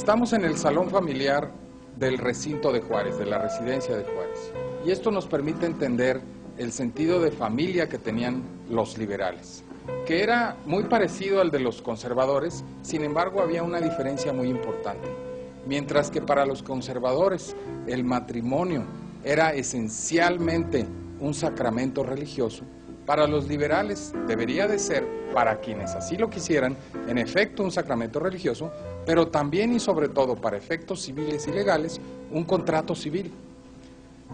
Estamos en el salón familiar del recinto de Juárez, de la residencia de Juárez. Y esto nos permite entender el sentido de familia que tenían los liberales, que era muy parecido al de los conservadores, sin embargo había una diferencia muy importante. Mientras que para los conservadores el matrimonio era esencialmente un sacramento religioso, para los liberales debería de ser, para quienes así lo quisieran, en efecto un sacramento religioso, pero también y sobre todo para efectos civiles y legales, un contrato civil.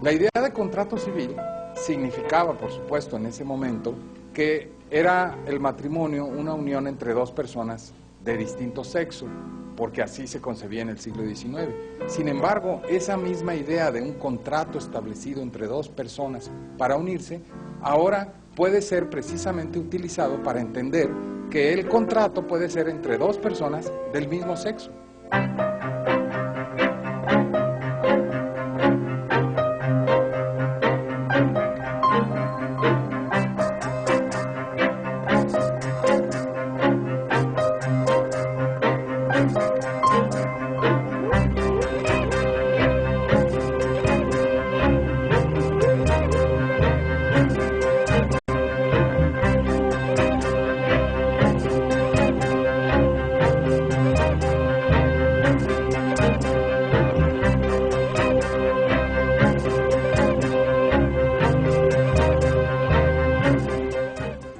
La idea de contrato civil significaba, por supuesto, en ese momento, que era el matrimonio una unión entre dos personas de distinto sexo, porque así se concebía en el siglo XIX. Sin embargo, esa misma idea de un contrato establecido entre dos personas para unirse, ahora puede ser precisamente utilizado para entender que el contrato puede ser entre dos personas del mismo sexo.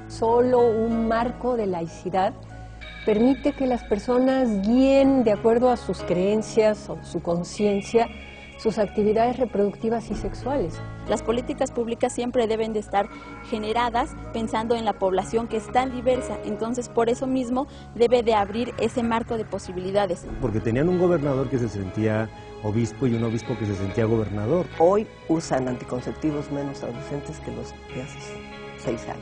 Solo un marco de laicidad permite que las personas guíen de acuerdo a sus creencias o su conciencia sus actividades reproductivas y sexuales. Las políticas públicas siempre deben de estar generadas pensando en la población que es tan diversa, entonces por eso mismo debe de abrir ese marco de posibilidades. Porque tenían un gobernador que se sentía obispo y un obispo que se sentía gobernador. Hoy usan anticonceptivos menos adolescentes que los de hace 6 años.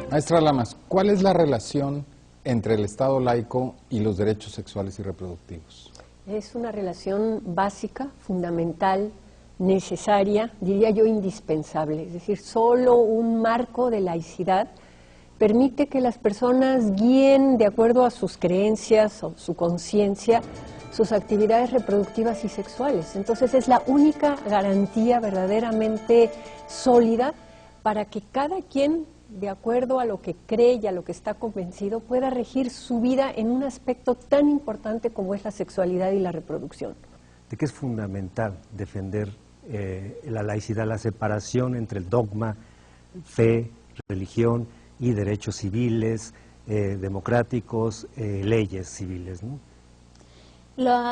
Maestra Lamas, ¿cuál es la relación entre el Estado laico y los derechos sexuales y reproductivos? Es una relación básica, fundamental, necesaria, diría yo indispensable. Es decir, solo un marco de laicidad permite que las personas guíen de acuerdo a sus creencias o su conciencia sus actividades reproductivas y sexuales. Entonces es la única garantía verdaderamente sólida para que cada quien, de acuerdo a lo que cree y a lo que está convencido, pueda regir su vida en un aspecto tan importante como es la sexualidad y la reproducción. De que es fundamental defender la laicidad, la separación entre el dogma, fe, religión y derechos civiles, democráticos, leyes civiles, ¿no?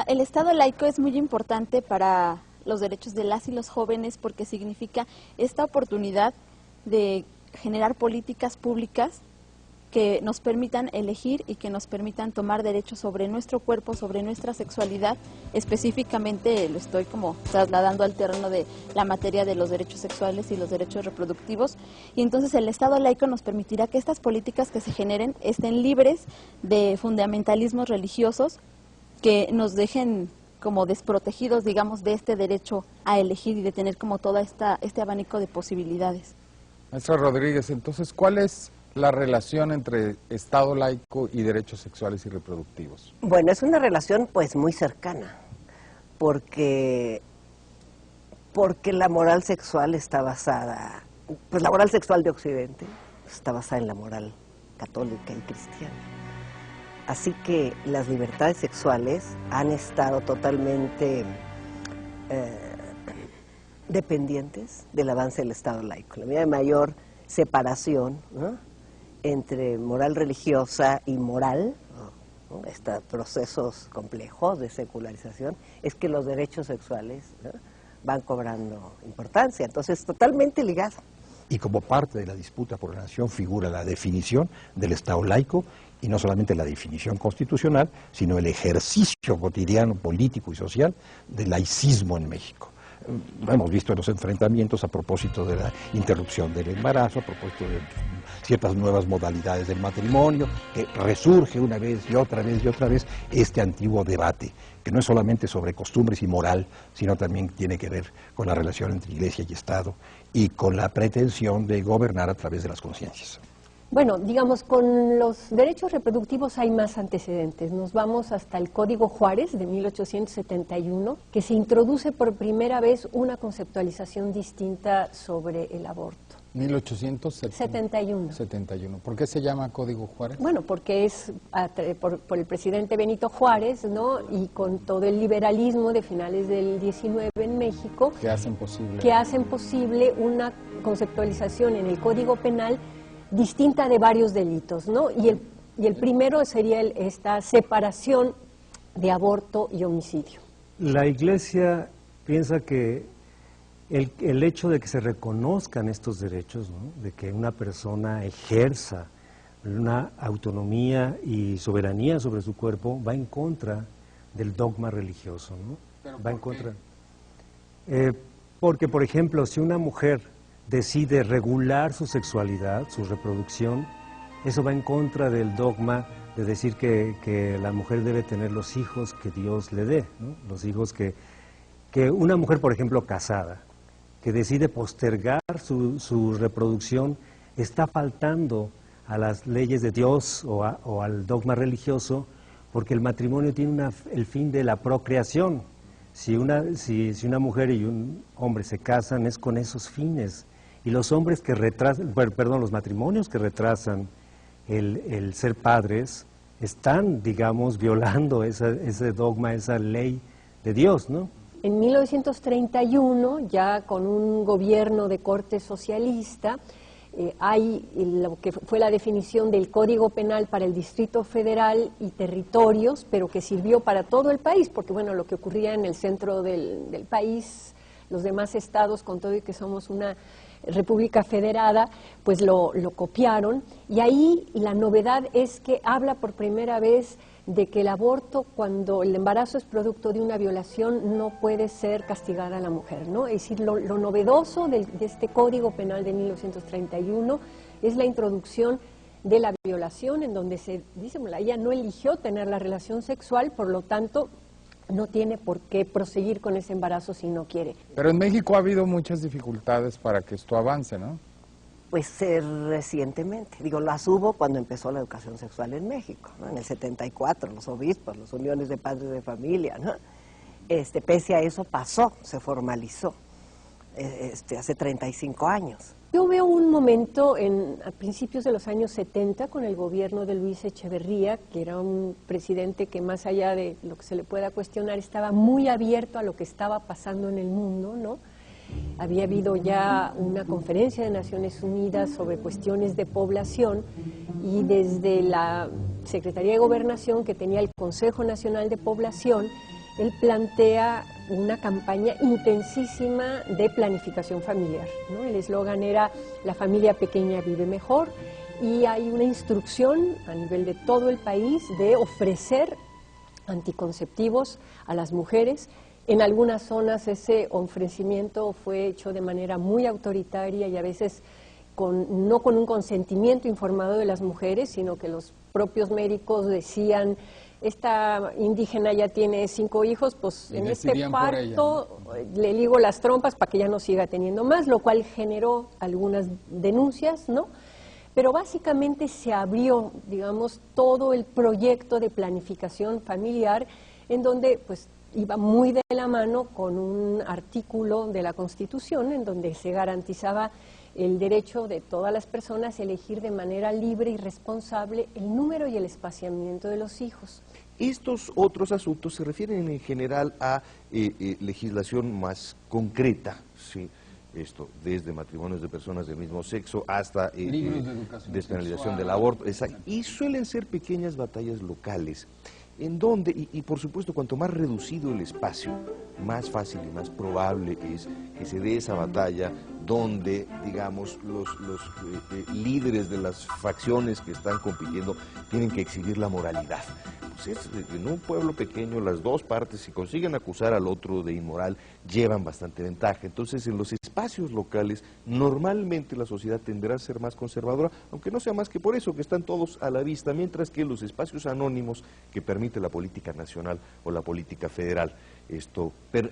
El Estado laico es muy importante para los derechos de las y los jóvenes porque significa esta oportunidad de generar políticas públicas que nos permitan elegir y que nos permitan tomar derechos sobre nuestro cuerpo, sobre nuestra sexualidad. Específicamente lo estoy como trasladando al terreno de la materia de los derechos sexuales y los derechos reproductivos. Y entonces el Estado laico nos permitirá que estas políticas que se generen estén libres de fundamentalismos religiosos que nos dejen como desprotegidos, digamos, de este derecho a elegir y de tener como todo este abanico de posibilidades. Maestra Rodríguez, entonces, ¿cuál es la relación entre Estado laico y derechos sexuales y reproductivos? Bueno, es una relación pues muy cercana, porque la moral sexual está basada, pues la moral sexual de Occidente está basada en la moral católica y cristiana. Así que las libertades sexuales han estado totalmente dependientes del avance del Estado laico. La medida de mayor separación, ¿no?, entre moral religiosa y moral, ¿no?, estos procesos complejos de secularización, es que los derechos sexuales, ¿no?, van cobrando importancia. Entonces, totalmente ligado. Y como parte de la disputa por la nación figura la definición del Estado laico, y no solamente la definición constitucional, sino el ejercicio cotidiano, político y social del laicismo en México. Lo hemos visto en los enfrentamientos a propósito de la interrupción del embarazo, a propósito de ciertas nuevas modalidades del matrimonio, que resurge una vez y otra vez y otra vez este antiguo debate, que no es solamente sobre costumbres y moral, sino también tiene que ver con la relación entre Iglesia y Estado y con la pretensión de gobernar a través de las conciencias. Bueno, digamos, con los derechos reproductivos hay más antecedentes. Nos vamos hasta el Código Juárez de 1871, que se introduce por primera vez una conceptualización distinta sobre el aborto. 1871. ¿Por qué se llama Código Juárez? Bueno, porque es por el presidente Benito Juárez, ¿no? Y con todo el liberalismo de finales del 19 en México, que hacen posible una conceptualización en el Código Penal distinta de varios delitos, ¿no? Y el primero sería esta separación de aborto y homicidio. La Iglesia piensa que el hecho de que se reconozcan estos derechos, ¿no?, de que una persona ejerza una autonomía y soberanía sobre su cuerpo, va en contra del dogma religioso, ¿no? ¿Pero va en por qué? contra. Porque, por ejemplo, si una mujer decide regular su sexualidad, su reproducción, eso va en contra del dogma de decir que la mujer debe tener los hijos que Dios le dé, ¿no? Los hijos que una mujer, por ejemplo, casada, que decide postergar su reproducción, está faltando a las leyes de Dios o al dogma religioso, porque el matrimonio tiene el fin de la procreación. Si una mujer y un hombre se casan, es con esos fines. Y los hombres que retrasan, los matrimonios que retrasan el ser padres, están, digamos, violando ese dogma, esa ley de Dios, ¿no? En 1931, ya con un gobierno de corte socialista, hay lo que fue la definición del Código Penal para el Distrito Federal y territorios, pero que sirvió para todo el país, porque bueno, lo que ocurría en el centro del país, los demás estados, con todo y que somos una república federada, pues lo copiaron, y ahí la novedad es que habla por primera vez de que el aborto, cuando el embarazo es producto de una violación, no puede ser castigada a la mujer, ¿no? Es decir, lo novedoso de este Código Penal de 1931 es la introducción de la violación, en donde se dice, bueno, ella no eligió tener la relación sexual, por lo tanto, no tiene por qué proseguir con ese embarazo si no quiere. Pero en México ha habido muchas dificultades para que esto avance, ¿no? Pues recientemente, las hubo cuando empezó la educación sexual en México, ¿no? En el 74, los obispos, las uniones de padres de familia, ¿no? Pese a eso pasó, se formalizó, hace 35 años. Yo veo un momento a principios de los años 70 con el gobierno de Luis Echeverría, que era un presidente que más allá de lo que se le pueda cuestionar, estaba muy abierto a lo que estaba pasando en el mundo, ¿no? Había habido ya una conferencia de Naciones Unidas sobre cuestiones de población y desde la Secretaría de Gobernación, que tenía el Consejo Nacional de Población, él plantea una campaña intensísima de planificación familiar, ¿no? El eslogan era "La familia pequeña vive mejor", y hay una instrucción a nivel de todo el país de ofrecer anticonceptivos a las mujeres. En algunas zonas ese ofrecimiento fue hecho de manera muy autoritaria y a veces no con un consentimiento informado de las mujeres, sino que los propios médicos decían: esta indígena ya tiene 5 hijos, pues en este parto le ligo las trompas para que ya no siga teniendo más, lo cual generó algunas denuncias, ¿no? Pero básicamente se abrió, digamos, todo el proyecto de planificación familiar, en donde pues iba muy de la mano con un artículo de la Constitución en donde se garantizaba el derecho de todas las personas a elegir de manera libre y responsable el número y el espaciamiento de los hijos. Estos otros asuntos se refieren en general a legislación más concreta, ¿sí? Esto, desde matrimonios de personas del mismo sexo hasta despenalización del aborto, y suelen ser pequeñas batallas locales, en donde, y por supuesto, cuanto más reducido el espacio, más fácil y más probable es que se dé esa batalla donde, digamos, los líderes de las facciones que están compitiendo tienen que exhibir la moralidad. Pues en un pueblo pequeño, las dos partes, si consiguen acusar al otro de inmoral, llevan bastante ventaja. Entonces, en los espacios locales, normalmente la sociedad tenderá a ser más conservadora, aunque no sea más que por eso, que están todos a la vista, mientras que los espacios anónimos que permite la política nacional o la política federal,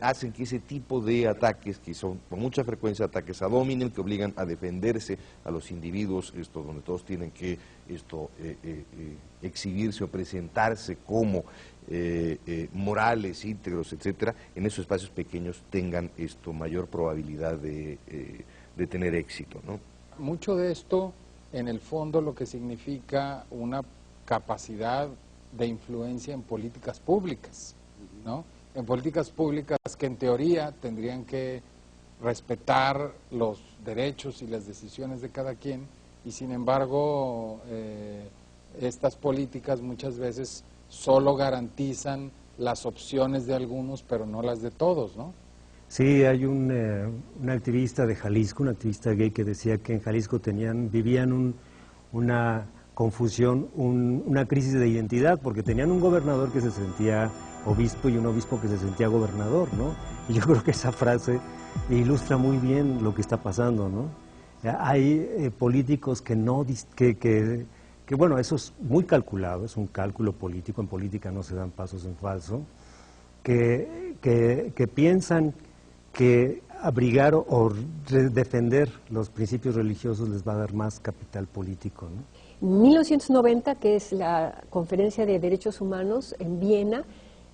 hacen que ese tipo de ataques, que son con mucha frecuencia ataques ad hominem, que obligan a defenderse a los individuos, donde todos tienen que exhibirse o presentarse como morales, íntegros, etcétera, en esos espacios pequeños tengan mayor probabilidad de tener éxito, ¿no? Mucho de esto, en el fondo, lo que significa una capacidad de influencia en políticas públicas, ¿no? En políticas públicas que en teoría tendrían que respetar los derechos y las decisiones de cada quien, y sin embargo estas políticas muchas veces solo garantizan las opciones de algunos, pero no las de todos, ¿no? Sí, hay un activista de Jalisco, un activista gay, que decía que en Jalisco vivían una confusión, una crisis de identidad, porque tenían un gobernador que se sentía obispo y un obispo que se sentía gobernador, ¿no? Y yo creo que esa frase ilustra muy bien lo que está pasando, ¿no? Hay políticos que bueno, eso es muy calculado, es un cálculo político, en política no se dan pasos en falso, que piensan que abrigar o defender los principios religiosos les va a dar más capital político, ¿no? En 1990, que es la Conferencia de Derechos Humanos en Viena,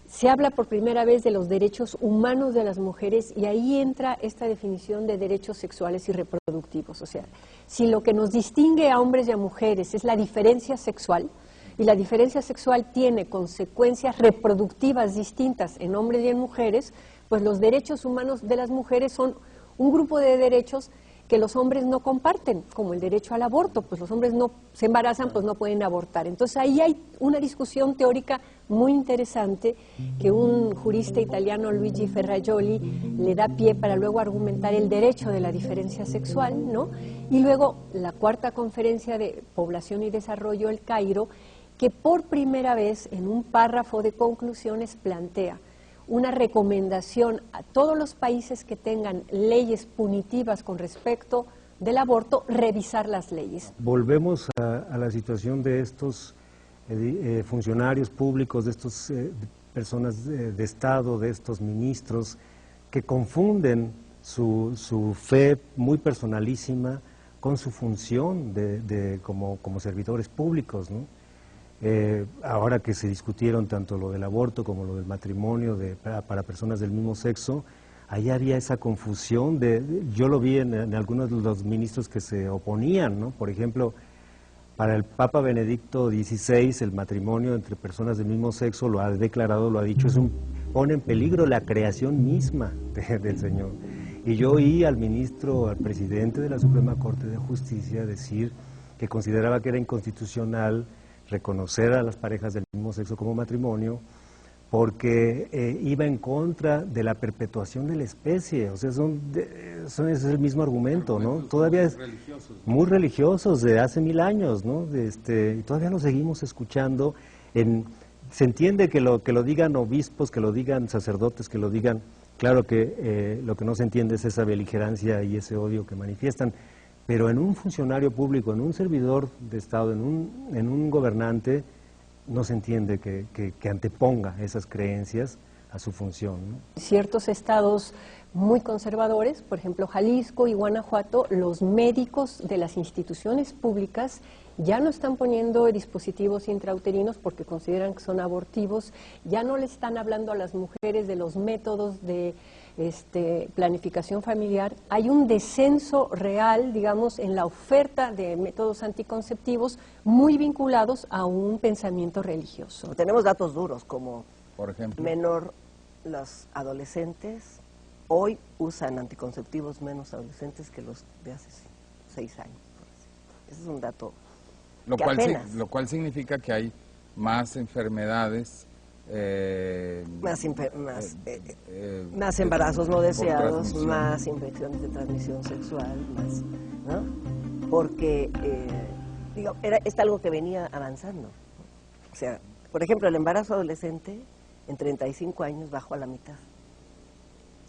se habla por primera vez de los derechos humanos de las mujeres, y ahí entra esta definición de derechos sexuales y reproductivos. O sea, si lo que nos distingue a hombres y a mujeres es la diferencia sexual, y la diferencia sexual tiene consecuencias reproductivas distintas en hombres y en mujeres, pues los derechos humanos de las mujeres son un grupo de derechos que los hombres no comparten, como el derecho al aborto. Pues los hombres no se embarazan, pues no pueden abortar. Entonces ahí hay una discusión teórica muy interesante que un jurista italiano, Luigi Ferrajoli, le da pie para luego argumentar el derecho de la diferencia sexual, ¿no? Y luego la cuarta conferencia de Población y Desarrollo, El Cairo, que por primera vez en un párrafo de conclusiones plantea una recomendación a todos los países que tengan leyes punitivas con respecto del aborto, revisar las leyes. Volvemos a la situación de estos funcionarios públicos, de estas personas de Estado, de estos ministros, que confunden su fe muy personalísima con su función como servidores públicos, ¿no? Ahora que se discutieron tanto lo del aborto como lo del matrimonio para personas del mismo sexo, ahí había esa confusión. Yo lo vi en algunos de los ministros que se oponían, ¿no? Por ejemplo, para el Papa Benedicto XVI, el matrimonio entre personas del mismo sexo, lo ha declarado, lo ha dicho, pone en peligro la creación misma del Señor. Y yo oí al presidente de la Suprema Corte de Justicia decir que consideraba que era inconstitucional reconocer a las parejas del mismo sexo como matrimonio, porque iba en contra de la perpetuación de la especie. O sea, ese es el mismo argumento, ¿no? Todavía es muy religiosos de hace 1000 años, ¿no? Y todavía lo seguimos escuchando. Se entiende que lo digan obispos, que lo digan sacerdotes, que lo digan. Claro que lo que no se entiende es esa beligerancia y ese odio que manifiestan. Pero en un funcionario público, en un servidor de Estado, en un gobernante, no se entiende que anteponga esas creencias a su función, ¿no? Ciertos estados muy conservadores, por ejemplo Jalisco y Guanajuato, los médicos de las instituciones públicas ya no están poniendo dispositivos intrauterinos porque consideran que son abortivos, ya no le están hablando a las mujeres de los métodos de planificación familiar. Hay un descenso real, digamos, en la oferta de métodos anticonceptivos muy vinculados a un pensamiento religioso. Tenemos datos duros, como, por ejemplo, los adolescentes hoy usan anticonceptivos menos adolescentes que los de hace 6 años. Ese es un dato lo cual significa que hay más enfermedades, más embarazos no deseados, más infecciones de transmisión sexual, más, ¿no? Porque es algo que venía avanzando. O sea, por ejemplo, el embarazo adolescente en 35 años bajó a la mitad.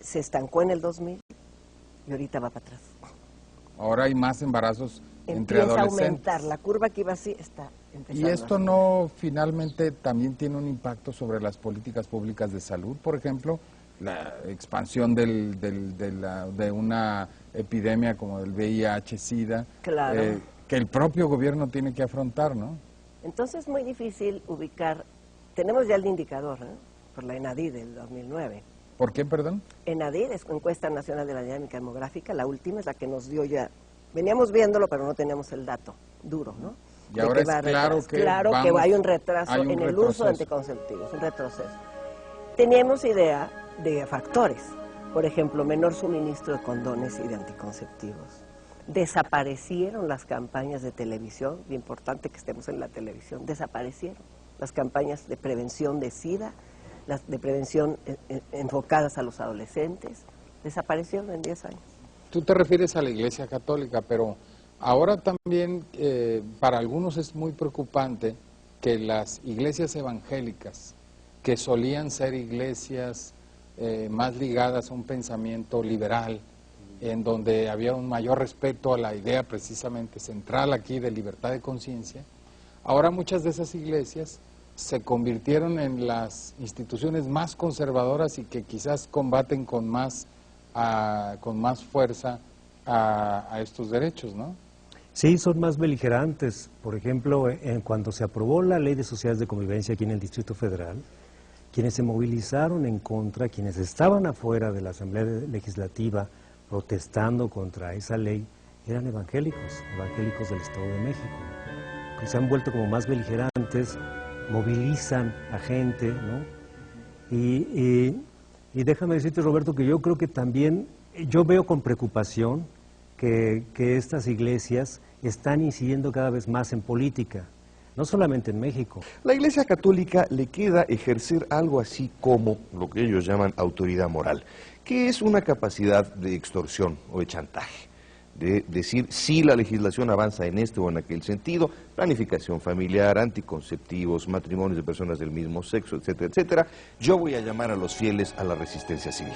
Se estancó en el 2000 y ahorita va para atrás. Ahora hay más embarazos entre adolescentes. Empieza a aumentar, la curva que iba así está empezando. ¿Y esto no finalmente también tiene un impacto sobre las políticas públicas de salud? Por ejemplo, la expansión de una epidemia como el VIH-Sida, Claro. que el propio gobierno tiene que afrontar, ¿no? Entonces es muy difícil ubicar, tenemos ya el indicador, por la ENADI del 2009. ¿Por qué, perdón? ENADI, es Encuesta Nacional de la Dinámica Demográfica, la última es la que nos dio ya, veníamos viéndolo pero no teníamos el dato duro, ¿no? Y ahora es claro que hay un retraso hay un en el uso de anticonceptivos, un retroceso. Teníamos idea de factores, por ejemplo, menor suministro de condones y de anticonceptivos. Desaparecieron las campañas de televisión, bien importante que estemos en la televisión, desaparecieron las campañas de prevención de SIDA, las de prevención enfocadas a los adolescentes, desaparecieron en 10 años. Tú te refieres a la Iglesia Católica, pero ahora también para algunos es muy preocupante que las iglesias evangélicas, que solían ser iglesias más ligadas a un pensamiento liberal, en donde había un mayor respeto a la idea precisamente central aquí de libertad de conciencia, ahora muchas de esas iglesias se convirtieron en las instituciones más conservadoras y que quizás combaten con más fuerza a estos derechos, ¿no? Sí, son más beligerantes. Por ejemplo, cuando se aprobó la Ley de Sociedades de Convivencia aquí en el Distrito Federal, quienes se movilizaron en contra, quienes estaban afuera de la Asamblea Legislativa protestando contra esa ley, eran evangélicos del Estado de México, que se han vuelto como más beligerantes, movilizan a gente, ¿no? Y déjame decirte, Roberto, que yo creo que también, yo veo con preocupación que estas iglesias están incidiendo cada vez más en política, no solamente en México. La Iglesia Católica le queda ejercer algo así como lo que ellos llaman autoridad moral, que es una capacidad de extorsión o de chantaje, de decir si la legislación avanza en este o en aquel sentido, planificación familiar, anticonceptivos, matrimonios de personas del mismo sexo, etcétera, etcétera, yo voy a llamar a los fieles a la resistencia civil.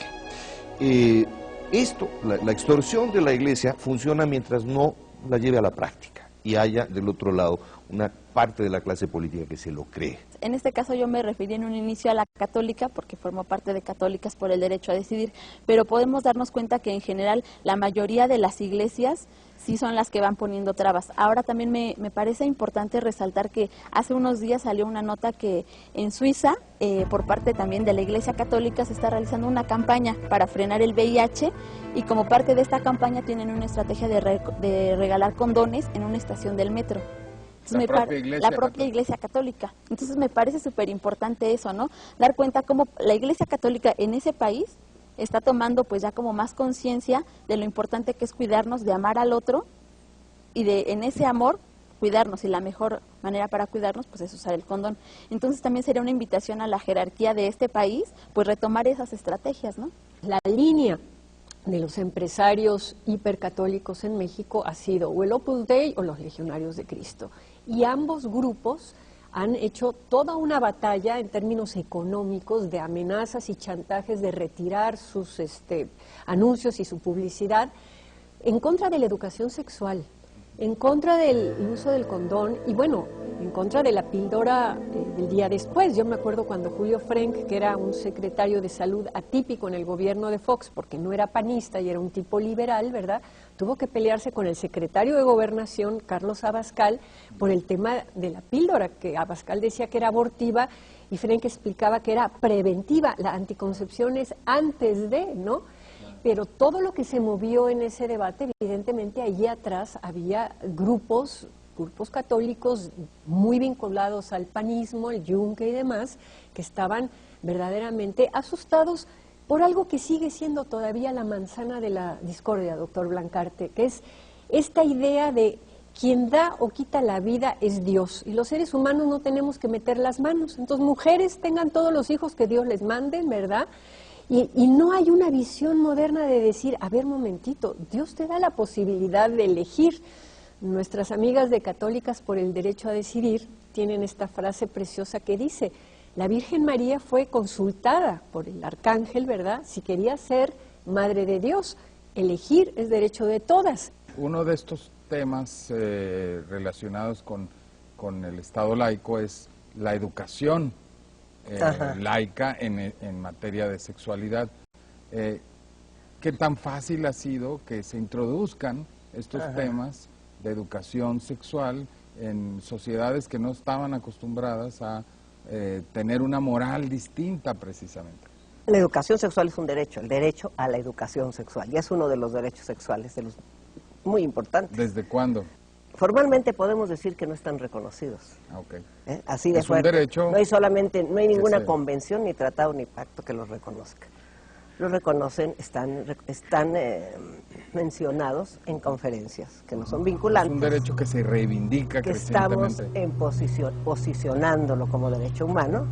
La extorsión de la Iglesia funciona mientras no la lleve a la práctica y haya del otro lado una parte de la clase política que se lo cree. En este caso yo me referí en un inicio a la católica porque formo parte de Católicas por el Derecho a Decidir, pero podemos darnos cuenta que en general la mayoría de las iglesias sí son las que van poniendo trabas. Ahora también me parece importante resaltar que hace unos días salió una nota que en Suiza, por parte también de la Iglesia Católica, se está realizando una campaña para frenar el VIH y como parte de esta campaña tienen una estrategia de regalar condones en una estación del metro. Entonces, la propia Iglesia Católica. Entonces me parece súper importante eso, ¿no? Dar cuenta cómo la Iglesia Católica en ese país está tomando pues ya como más conciencia de lo importante que es cuidarnos, de amar al otro y de en ese amor cuidarnos, y la mejor manera para cuidarnos pues es usar el condón. Entonces también sería una invitación a la jerarquía de este país pues retomar esas estrategias, ¿no? La línea de los empresarios hipercatólicos en México ha sido o el Opus Dei o los Legionarios de Cristo. Y ambos grupos han hecho toda una batalla en términos económicos de amenazas y chantajes de retirar sus anuncios y su publicidad en contra de la educación sexual, en contra del uso del condón y bueno, en contra de la píldora del día después. Yo me acuerdo cuando Julio Frenk, que era un secretario de salud atípico en el gobierno de Fox, porque no era panista y era un tipo liberal, ¿verdad?, tuvo que pelearse con el secretario de Gobernación, Carlos Abascal, por el tema de la píldora, que Abascal decía que era abortiva y Frenk explicaba que era preventiva. La anticoncepción es antes de, ¿no? Pero todo lo que se movió en ese debate, evidentemente allí atrás había grupos católicos muy vinculados al panismo, el yunque y demás, que estaban verdaderamente asustados por algo que sigue siendo todavía la manzana de la discordia, doctor Blancarte, que es esta idea de quien da o quita la vida es Dios, y los seres humanos no tenemos que meter las manos. Entonces, mujeres tengan todos los hijos que Dios les mande, ¿verdad? Y no hay una visión moderna de decir, a ver, momentito, Dios te da la posibilidad de elegir. Nuestras amigas de Católicas por el Derecho a Decidir tienen esta frase preciosa que dice, la Virgen María fue consultada por el arcángel, ¿verdad?, si quería ser Madre de Dios. Elegir es derecho de todas. Uno de estos temas relacionados con el Estado laico es la educación laica en materia de sexualidad. ¿Qué tan fácil ha sido que se introduzcan estos temas de educación sexual en sociedades que no estaban acostumbradas a tener una moral distinta precisamente? La educación sexual es un derecho, el derecho a la educación sexual, y es uno de los derechos sexuales, de los muy importantes. ¿Desde cuándo? Formalmente podemos decir que no están reconocidos. Okay. Así de es fuerte. Un derecho. No hay ninguna convención, ni tratado, ni pacto que los reconozca. Los reconocen, están mencionados en conferencias que no son vinculantes. Es un derecho que se reivindica que crecientemente. Estamos posicionándolo como derecho humano,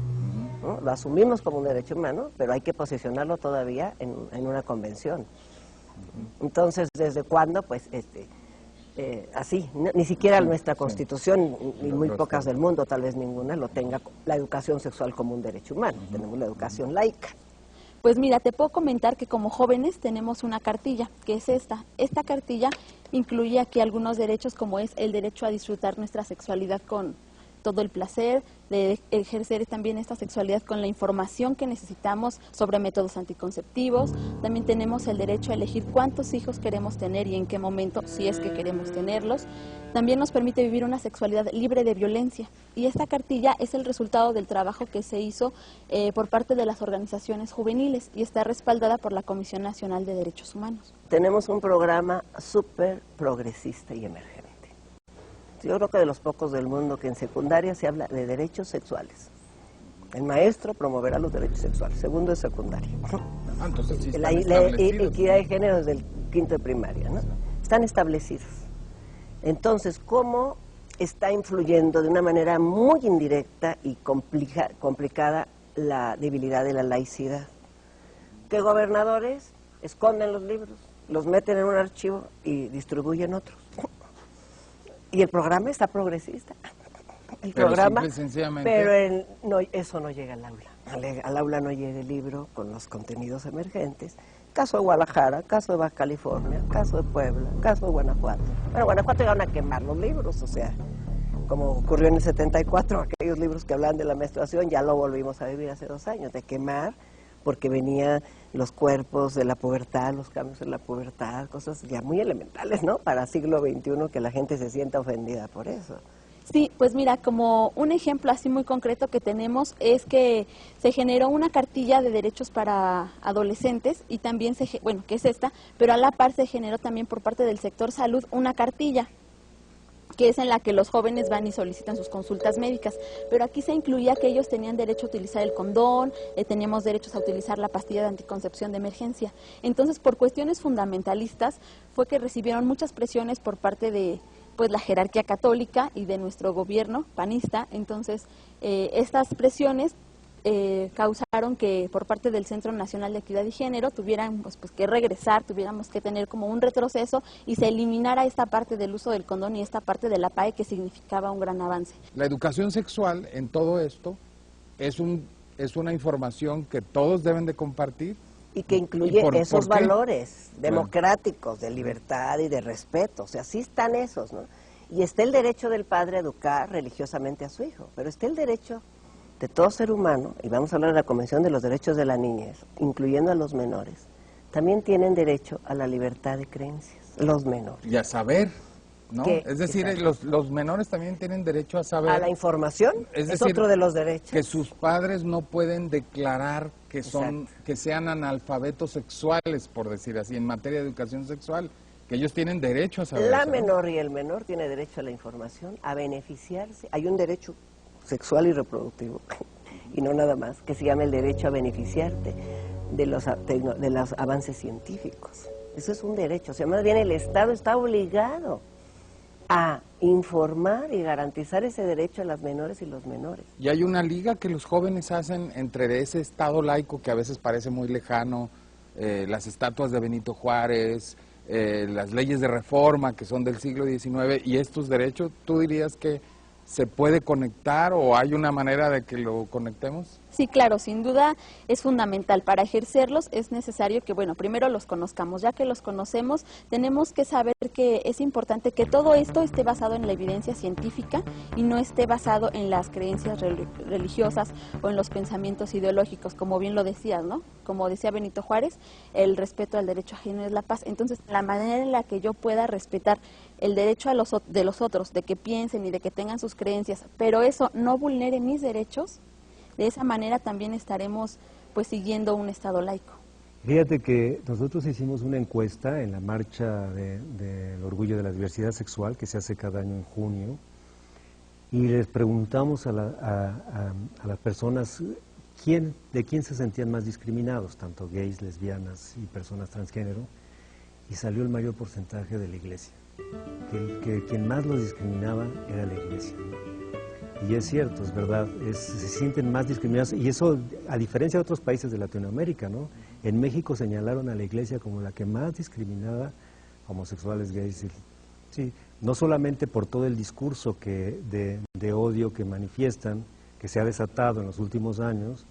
¿no? Lo asumimos como un derecho humano, pero hay que posicionarlo todavía en una convención. Entonces, ¿desde cuándo? Pues así, ni siquiera nuestra Constitución, y muy pocas del mundo, tal vez ninguna, lo tenga la educación sexual como un derecho humano. Tenemos la educación laica. Pues mira, te puedo comentar que como jóvenes tenemos una cartilla, que es esta. Esta cartilla incluye aquí algunos derechos, como es el derecho a disfrutar nuestra sexualidad con todo el placer, de ejercer también esta sexualidad con la información que necesitamos sobre métodos anticonceptivos. También tenemos el derecho a elegir cuántos hijos queremos tener y en qué momento, si es que queremos tenerlos. También nos permite vivir una sexualidad libre de violencia. Y esta cartilla es el resultado del trabajo que se hizo por parte de las organizaciones juveniles y está respaldada por la Comisión Nacional de Derechos Humanos. Tenemos un programa súper progresista y emergente. Yo creo que de los pocos del mundo que en secundaria se habla de derechos sexuales. El maestro promoverá los derechos sexuales, segundo de secundaria. Entonces sí están la equidad de género desde el quinto de primaria, ¿no? Están establecidos. Entonces, ¿cómo está influyendo de una manera muy indirecta y complicada la debilidad de la laicidad? Que gobernadores esconden los libros, los meten en un archivo y distribuyen otros. Y el programa está progresista. El programa, pero no, eso no llega al aula. Al aula no llega el libro con los contenidos emergentes. Caso de Guadalajara, caso de Baja California, caso de Puebla, caso de Guanajuato. Bueno, Guanajuato iban a quemar los libros, o sea, como ocurrió en el 74, aquellos libros que hablan de la menstruación, ya lo volvimos a vivir hace 2 años, de quemar, porque venían los cuerpos de la pubertad, los cambios de la pubertad, cosas ya muy elementales, ¿no? Para siglo XXI, que la gente se sienta ofendida por eso. Sí, pues mira, como un ejemplo así muy concreto que tenemos es que se generó una cartilla de derechos para adolescentes y también, que es esta, pero a la par se generó también por parte del sector salud una cartilla que es en la que los jóvenes van y solicitan sus consultas médicas, pero aquí se incluía que ellos tenían derecho a utilizar el condón, teníamos derechos a utilizar la pastilla de anticoncepción de emergencia. Entonces, por cuestiones fundamentalistas, fue que recibieron muchas presiones por parte de la jerarquía católica y de nuestro gobierno panista. Entonces, estas presiones causaron que por parte del Centro Nacional de Equidad y Género tuviéramos que regresar, tuviéramos que tener como un retroceso y se eliminara esta parte del uso del condón y esta parte de la PAE que significaba un gran avance. La educación sexual en todo esto es una información que todos deben de compartir. Y que incluye esos valores democráticos, de libertad y de respeto, o sea, sí están esos, ¿no? Y está el derecho del padre a educar religiosamente a su hijo, pero está el derecho de todo ser humano, y vamos a hablar de la Convención de los Derechos de la Niñez, incluyendo a los menores, también tienen derecho a la libertad de creencias, los menores. Y a saber, ¿no? Es decir, los menores también tienen derecho a saber. A la información, es decir, otro de los derechos. Que sus padres no pueden declarar que sean analfabetos sexuales, por decir así, en materia de educación sexual, que ellos tienen derecho a saber. La menor y el menor tiene derecho a la información, a beneficiarse. Hay un derecho sexual y reproductivo, y no nada más, que se llama el derecho a beneficiarte de los avances científicos. Eso es un derecho, o sea, más bien el Estado está obligado a informar y garantizar ese derecho a las menores y los menores. Y hay una liga que los jóvenes hacen entre ese Estado laico que a veces parece muy lejano, las estatuas de Benito Juárez, las leyes de reforma que son del siglo XIX y estos derechos. ¿Tú dirías que se puede conectar o hay una manera de que lo conectemos? Sí, claro, sin duda es fundamental. Para ejercerlos es necesario que, bueno, primero los conozcamos. Ya que los conocemos, tenemos que saber que es importante que todo esto esté basado en la evidencia científica y no esté basado en las creencias religiosas o en los pensamientos ideológicos, como bien lo decías, ¿no? Como decía Benito Juárez, el respeto al derecho ajeno es la paz. Entonces, la manera en la que yo pueda respetar el derecho de los otros, de que piensen y de que tengan sus creencias, pero eso no vulnere mis derechos, de esa manera también estaremos pues siguiendo un Estado laico. Fíjate que nosotros hicimos una encuesta en la marcha del orgullo de la diversidad sexual que se hace cada año en junio y les preguntamos a las personas de quién se sentían más discriminados, tanto gays, lesbianas y personas transgénero, y salió el mayor porcentaje de la iglesia, que quien más los discriminaba era la iglesia, ¿no? Y es cierto, es verdad, se sienten más discriminados, y eso a diferencia de otros países de Latinoamérica, ¿no? En México señalaron a la iglesia como la que más discriminaba a homosexuales, gays, sí, no solamente por todo el discurso de odio que manifiestan, que se ha desatado en los últimos años,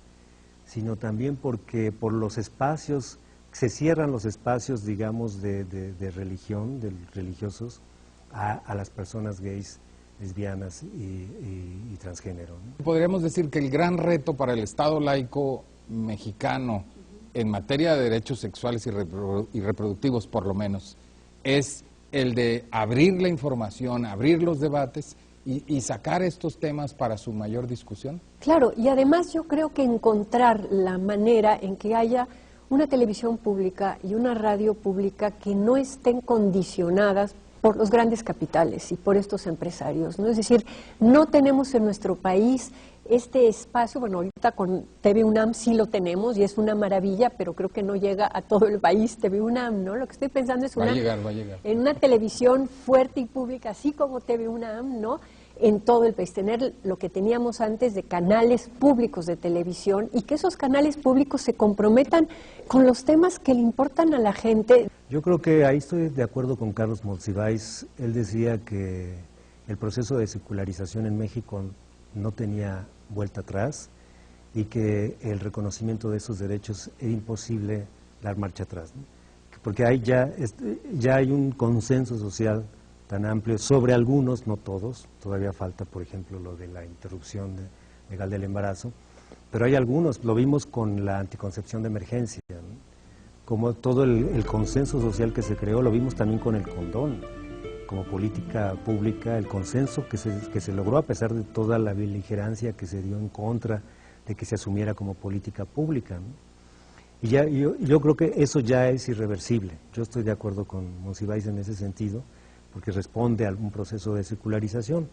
sino también porque por los espacios, se cierran los espacios, digamos, de religión, de religiosos, a las personas gays, lesbianas y transgénero, ¿no? Podríamos decir que el gran reto para el Estado laico mexicano en materia de derechos sexuales y reproductivos, por lo menos, es el de abrir la información, abrir los debates y sacar estos temas para su mayor discusión. Claro, y además yo creo que encontrar la manera en que haya una televisión pública y una radio pública que no estén condicionadas por los grandes capitales y por estos empresarios, ¿no? Es decir, no tenemos en nuestro país este espacio, bueno, ahorita con TV UNAM sí lo tenemos y es una maravilla, pero creo que no llega a todo el país TV UNAM, ¿no? Lo que estoy pensando es va a llegar. En una televisión fuerte y pública, así como TV UNAM, ¿no? En todo el país, tener lo que teníamos antes de canales públicos de televisión y que esos canales públicos se comprometan con los temas que le importan a la gente. Yo creo que ahí estoy de acuerdo con Carlos Monsiváis. Él decía que el proceso de secularización en México no tenía vuelta atrás y que el reconocimiento de esos derechos era imposible dar marcha atrás, ¿no? Porque ahí ya hay un consenso social tan amplio sobre algunos, no todos, todavía falta, por ejemplo, lo de la interrupción legal del embarazo, pero hay algunos, lo vimos con la anticoncepción de emergencia, ¿no? Como todo el consenso social que se creó, lo vimos también con el condón, como política pública, el consenso que se logró a pesar de toda la beligerancia que se dio en contra de que se asumiera como política pública, ¿no? Y yo creo que eso ya es irreversible. Yo estoy de acuerdo con Monsiváis en ese sentido, porque responde a algún proceso de secularización.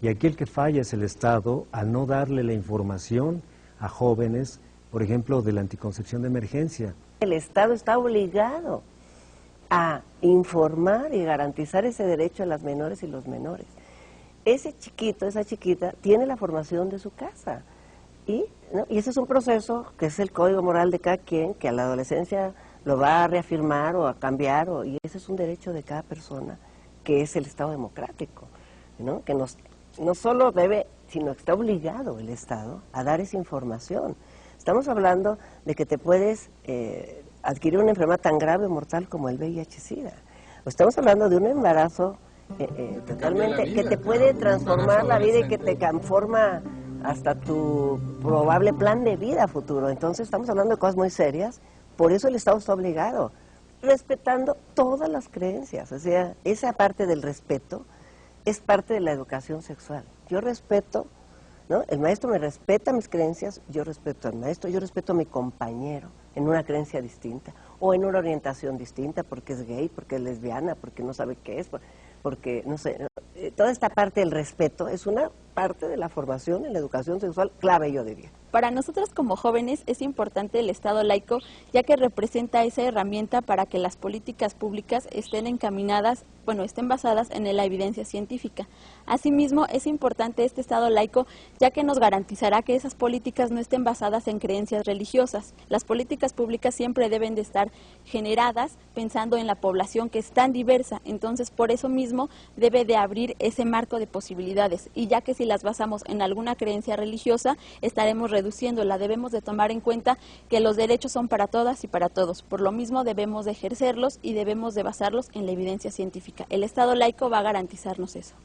Y aquí el que falla es el Estado al no darle la información a jóvenes, por ejemplo, de la anticoncepción de emergencia. El Estado está obligado a informar y garantizar ese derecho a las menores y los menores. Ese chiquito, esa chiquita, tiene la formación de su casa. ¿No? Y ese es un proceso que es el código moral de cada quien, que a la adolescencia lo va a reafirmar o a cambiar, y ese es un derecho de cada persona, que es el Estado democrático, ¿no? Que no solo debe, sino que está obligado el Estado a dar esa información. Estamos hablando de que te puedes adquirir una enfermedad tan grave o mortal como el VIH-Sida. Estamos hablando de un embarazo totalmente que te puede transformar la vida y que te conforma hasta tu probable plan de vida futuro. Entonces estamos hablando de cosas muy serias, por eso el Estado está obligado, respetando todas las creencias. O sea, esa parte del respeto es parte de la educación sexual. Yo respeto, ¿no? El maestro me respeta mis creencias, yo respeto al maestro, yo respeto a mi compañero en una creencia distinta o en una orientación distinta, porque es gay, porque es lesbiana, porque no sabe qué es, porque no sé. Toda esta parte del respeto es una parte de la formación en la educación sexual clave, yo diría. Para nosotros como jóvenes es importante el Estado laico, ya que representa esa herramienta para que las políticas públicas estén encaminadas, estén basadas en la evidencia científica. Asimismo, es importante este Estado laico, ya que nos garantizará que esas políticas no estén basadas en creencias religiosas. Las políticas públicas siempre deben de estar generadas pensando en la población que es tan diversa, entonces por eso mismo debe de abrir ese marco de posibilidades, y ya que si las basamos en alguna creencia religiosa, estaremos reduciendo reduciéndola. Debemos de tomar en cuenta que los derechos son para todas y para todos. Por lo mismo debemos de ejercerlos y debemos de basarlos en la evidencia científica. El Estado laico va a garantizarnos eso.